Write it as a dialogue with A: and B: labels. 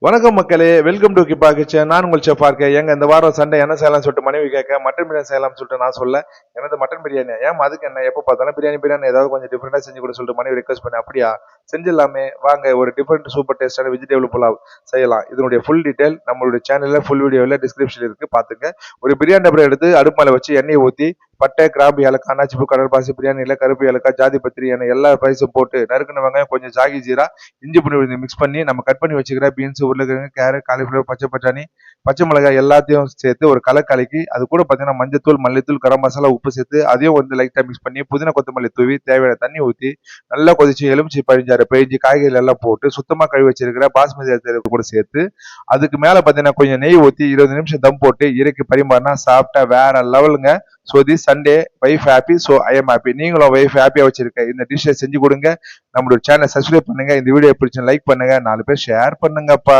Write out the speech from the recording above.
A: வணக்கம் மக்களே, welcome to கிப்பா kitchen. நான் உங்கள் செஃப் பார்க்க. எங்க இந்த வாரம் சண்டே என்ன செய்யலாம் சொல்லிட்டு மனைவி கேட்க மட்டன் பிரியாணி செய்யலாம்னு சொல்லிட்டு நான் சொல்ல, எனது மட்டன் பிரியாணி ஏன் அதுக்கு என்ன எப்போ பார்த்தாலும் பிரியாணி ஏதாவது கொஞ்சம் டிஃப்ரெண்டா செஞ்சு கூட சொல்லிட்டு மனைவி ரெக்வஸ்ட் பண்ணி, அப்படியா செஞ்சிடலாமே வாங்க, ஒரு டிஃப்ரெண்ட் சூப்பர் டேஸ்டான வெஜிடபிள் புலாவ் செய்யலாம். இதனுடைய ஃபுல் டீடைல் நம்மளுடைய சேனல்ல ஃபுல் வீடியோவில் டிஸ்கிரிப்ஷன் இருக்கு, பாத்துங்க. ஒரு பிரியாணி டப்பரை எடுத்து அடுப்பு மேல வச்சு எண்ணெயை ஊற்றி பட்டை, கிராம்பு, ஏலக்காய், அன்னாச்சிப்பூ, கடற்பாசி, பிரியாணியில் கருப்பு ஏலக்காய், ஜாதி பத்திரி என எல்லா ஸ்பைஸும் போட்டு நறுக்குன வெங்காயம், கொஞ்சம் ஜாகி ஜீரா, இஞ்சி பூண்டு மிக்ஸ் பண்ணி நம்ம கட் பண்ணி வச்சுக்கிற பீன்ஸ், உருளைக்கிழங்கு, கேரட், காலிஃபிளவர், பச்சை பட்டாணி, பச்சை மிளகாய் எல்லாத்தையும் சேர்த்து ஒரு கலக்கி அது கூட பார்த்தீங்கன்னா மஞ்சத்தூள், மல்லித்தூள், கரம் மசாலா, உப்பு சேர்த்து அதையும் லைட்டாக மிக்ஸ் பண்ணி புதினா கொத்தமல்லி தூவி தேவையான தண்ணி ஊற்றி நல்லா கொதிச்சு எலுமிச்சி பிழிஞ்சு காய்கறி எல்லாம் போட்டு சுத்தமாக கழுவி வச்சிருக்கிற பாஸ்மதி அரிசி கூட சேர்த்து அதுக்கு மேலே பார்த்தீங்கன்னா கொஞ்சம் நெய் ஊற்றி 20 நிமிஷம் தம் போட்டு இறக்கி பரிமாறினா சாப்பிட்டா வேற லெவலுங்க. So this Sunday wife happy, so I am happy. நீங்களும் வைஃப் ஹாப்பியா வச்சிருக்க இந்த டிஷ்ஷை செஞ்சு கொடுங்க. நம்மளோட சேனல் சப்ஸ்கிரைப் பண்ணுங்க. இந்த வீடியோ பிடிச்ச லைக் பண்ணுங்க, 4 பேர் ஷேர் பண்ணுங்கப்பா.